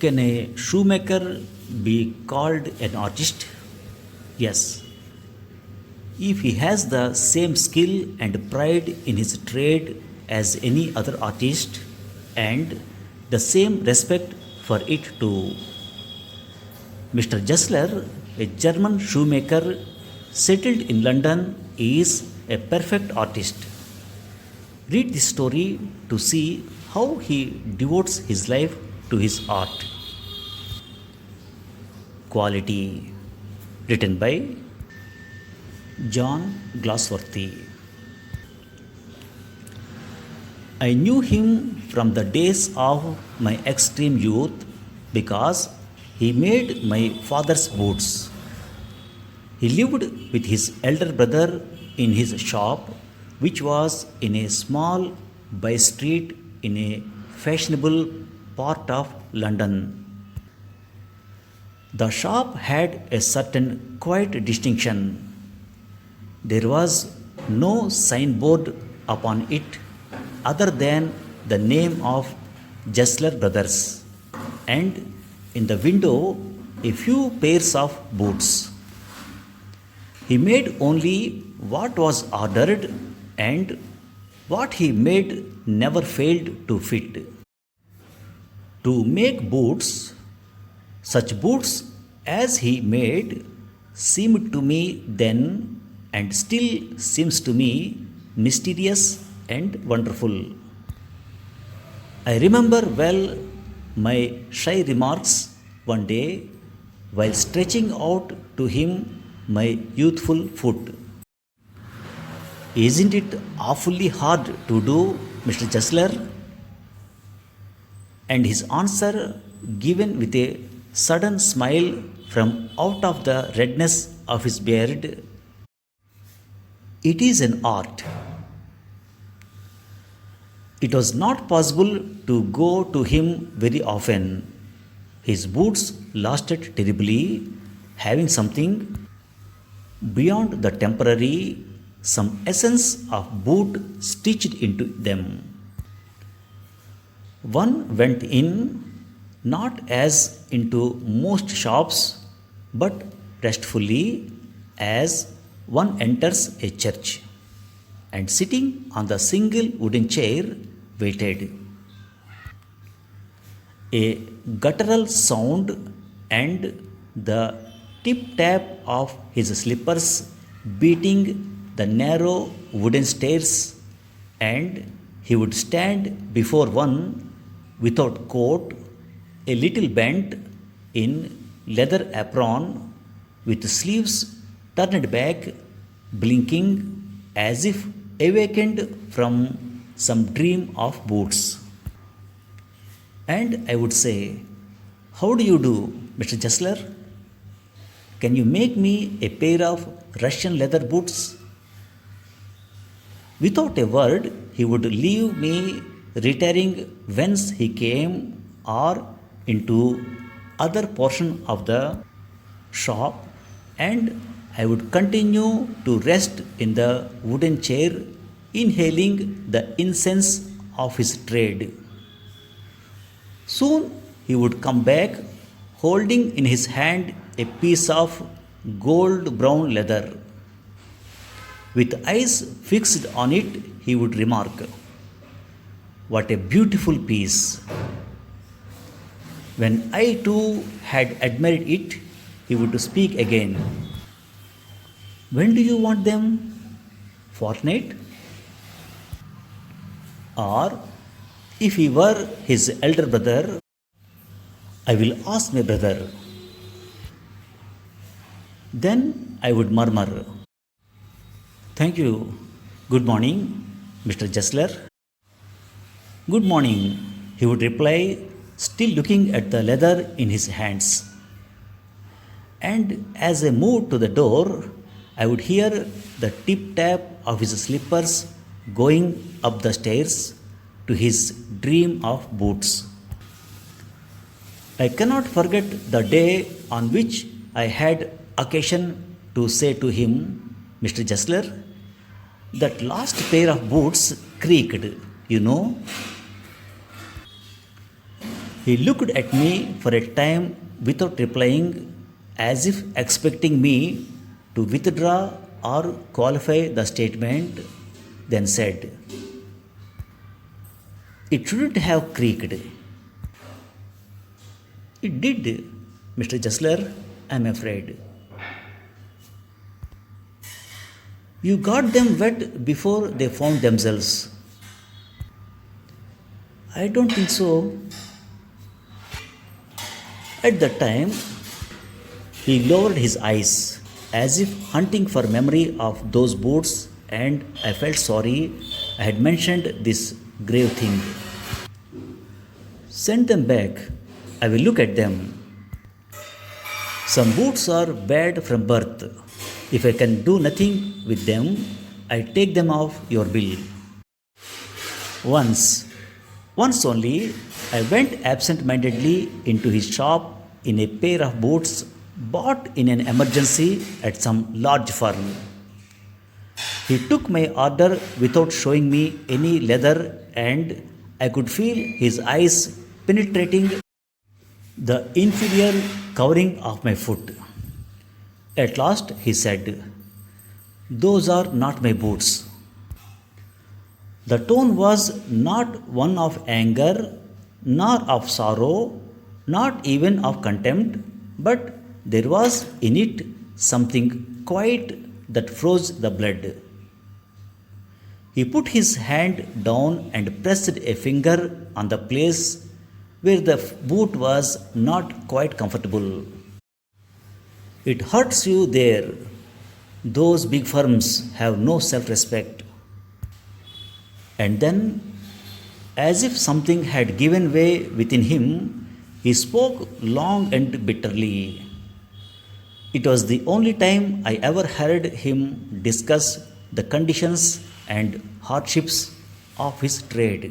Can a shoemaker be called an artist? Yes, if he has the same skill and pride in his trade as any other artist and the same respect for it too. Mr. Jessler, a German shoemaker settled in London, is a perfect artist. Read this story to see how he devotes his life to his art. Quality, written by John Glassworthy. I knew him from the days of my extreme youth because he made my father's boots. He lived with his elder brother in his shop, which was in a small by street in a fashionable part of London. The shop had a certain quiet distinction. There was no signboard upon it other than the name of Jessler Brothers, and in the window a few pairs of boots. He made only what was ordered, and what he made never failed to fit. To make boots, such boots as he made, seemed to me then and still seems to me mysterious and wonderful. I remember well my shy remarks one day while stretching out to him my youthful foot. Isn't it awfully hard to do, Mr. Jessler? And his answer, given with a sudden smile from out of the redness of his beard, it is an art. It was not possible to go to him very often. His boots lasted terribly, having something beyond the temporary, some essence of boot stitched into them. One went in not as into most shops, but restfully as one enters a church, and sitting on the single wooden chair waited. A guttural sound and the tip tap of his slippers beating the narrow wooden stairs, and he would stand before one without coat, a little bent, in leather apron, with sleeves turned back, blinking as if awakened from some dream of boots. And I would say, "How do you do, Mr. Jessler? Can you make me a pair of Russian leather boots?" Without a word, he would leave me retiring whence he came or into other portion of the shop, and I would continue to rest in the wooden chair, inhaling the incense of his trade. Soon he would come back, holding in his hand a piece of gold brown leather. With eyes fixed on it, he would remark, "What a beautiful piece!" When I too had admired it, he would speak again. "When do you want them? Fortnight?" Or, if he were his elder brother, "I will ask my brother." Then I would murmur, "Thank you. Good morning, Mr. Jessler." "Good morning," he would reply, still looking at the leather in his hands. And as I moved to the door, I would hear the tip tap of his slippers going up the stairs to his dream of boots. I cannot forget the day on which I had occasion to say to him, "Mr. Jessler, that last pair of boots creaked, you know." He looked at me for a time without replying, as if expecting me to withdraw or qualify the statement, then said, "It shouldn't have creaked." "It did, Mr. Jessler, I'm afraid." "You got them wet before they found themselves." "I don't think so." At the time, he lowered his eyes as if hunting for memory of those boots, and I felt sorry I had mentioned this grave thing. "Send them back. I will look at them. Some boots are bad from birth. If I can do nothing with them, I take them off your bill." Once only, I went absent mindedly into his shop in a pair of boots bought in an emergency at some large firm. He took my order without showing me any leather, and I could feel his eyes penetrating the inferior covering of my foot. At last he said, "Those are not my boots." The tone was not one of anger, nor of sorrow, not even of contempt, but there was in it something quiet that froze the blood. He put his hand down and pressed a finger on the place where the boot was not quite comfortable. "It hurts you there. Those big firms have no self respect." And then, as if something had given way within him, he spoke long and bitterly. It was the only time I ever heard him discuss the conditions and hardships of his trade.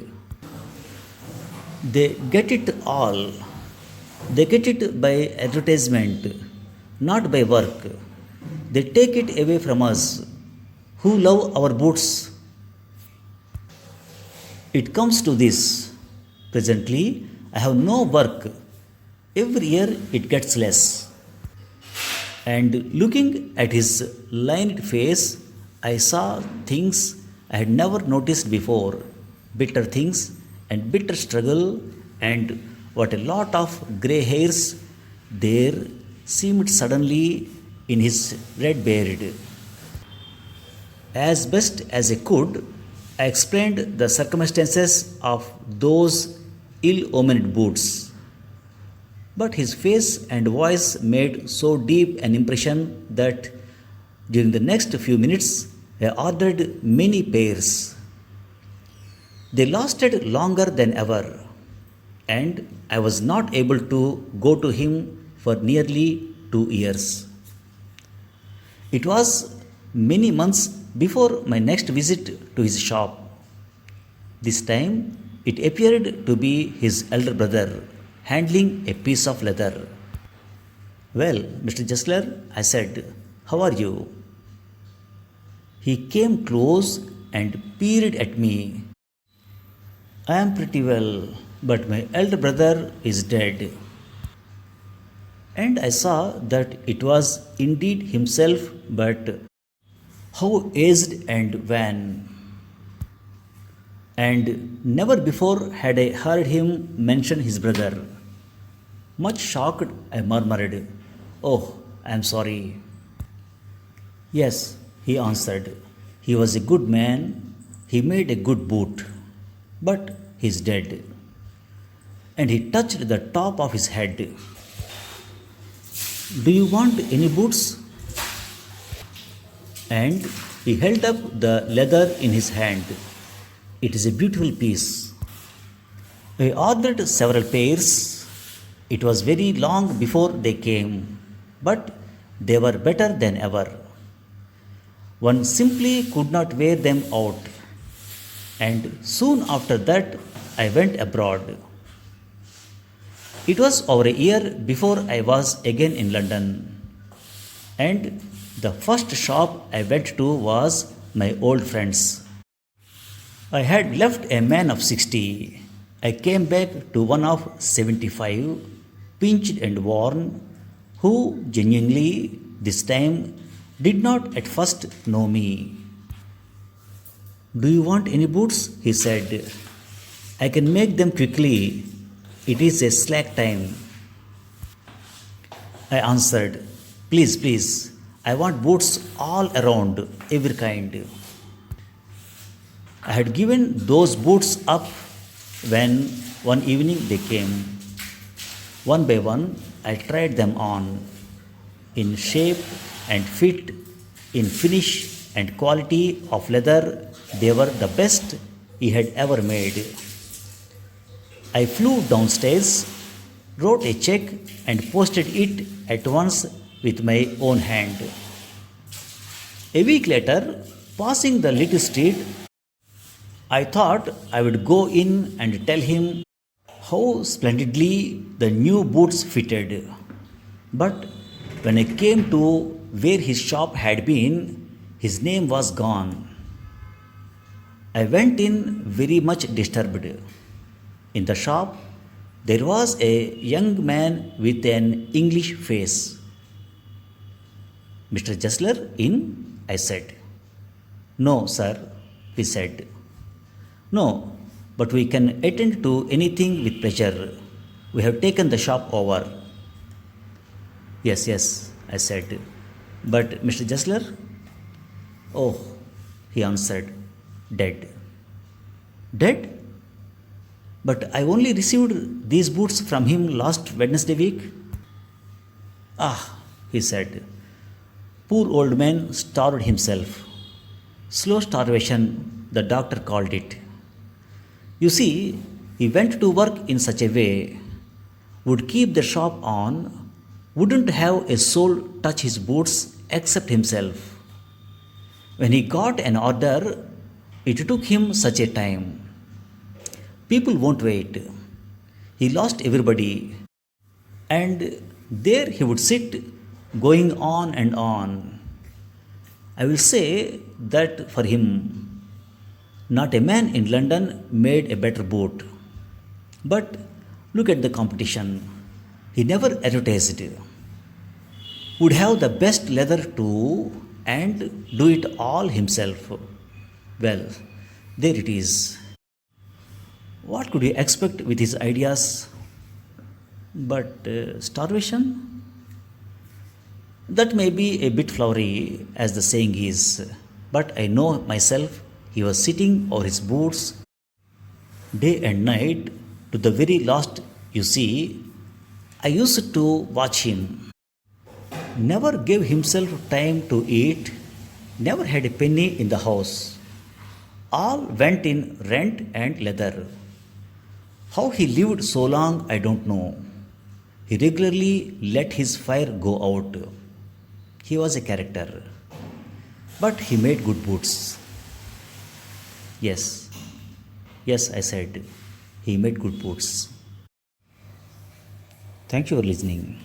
"They get it all. They get it by advertisement, not by work. They take it away from us, who love our boots. It comes to this. Presently, I have no work. Every year it gets less." And looking at his lined face, I saw things I had never noticed before, bitter things and bitter struggle, and what a lot of grey hairs there seemed suddenly in his red beard. As best as I could, I explained the circumstances of those ill-omened boots. But his face and voice made so deep an impression that during the next few minutes I ordered many pairs. They lasted longer than ever, and I was not able to go to him for nearly 2 years. It was many months before my next visit to his shop. This time it appeared to be his elder brother handling a piece of leather. "Well, Mr. Jessler," I said, "how are you?" He came close and peered at me. "I am pretty well, but my elder brother is dead." And I saw that it was indeed himself, but how aged and wan. And never before had I heard him mention his brother. Much shocked, I murmured, "Oh, I am sorry." "Yes," he answered, "he was a good man. He made a good boot. But he is dead." And he touched the top of his head. "Do you want any boots?" And he held up the leather in his hand. It is a beautiful piece. I ordered several pairs. It was very long before they came, but they were better than ever. One simply could not wear them out. And soon after that, I went abroad. It was over a year before I was again in London. And the first shop I went to was my old friend's. I had left a man of 60, I came back to one of 75, pinched and worn, who genuinely, this time, did not at first know me. Do you want any boots? He said. I can make them quickly. It is a slack time. I answered, please, please, I want boots all around, every kind. I had given those boots up when one evening they came. One by one, I tried them on. In shape and fit, in finish and quality of leather, they were the best he had ever made. I flew downstairs, wrote a check, and posted it at once with my own hand. A week later, passing the little street, I thought I would go in and tell him how splendidly the new boots fitted. But when I came to where his shop had been, his name was gone. I went in very much disturbed. In the shop, there was a young man with an English face. Mr. Jessler in? I said. No, sir, he said. No, but we can attend to anything with pleasure. We have taken the shop over. Yes, yes, I said. But Mr. Jessler? Oh, he answered, dead. Dead? But I only received these boots from him last Wednesday week. Ah, he said. Poor old man starved himself. Slow starvation, the doctor called it. You see, he went to work in such a way, would keep the shop on, wouldn't have a soul touch his boots except himself. When he got an order, it took him such a time. People won't wait. He lost everybody. And there he would sit, going on and on. I will say that for him, not a man in London made a better boot. But look at the competition. He never advertised. Would have the best leather too and do it all himself. Well, there it is. What could you expect with his ideas? But starvation? That may be a bit flowery, as the saying is, but I know myself he was sitting over his boots day and night to the very last. You see, I used to watch him. Never gave himself time to eat, never had a penny in the house. All went in rent and leather. How he lived so long, I don't know. He regularly let his fire go out. He was a character. But he made good boots. Yes, yes, I said. He made good boots. Thank you for listening.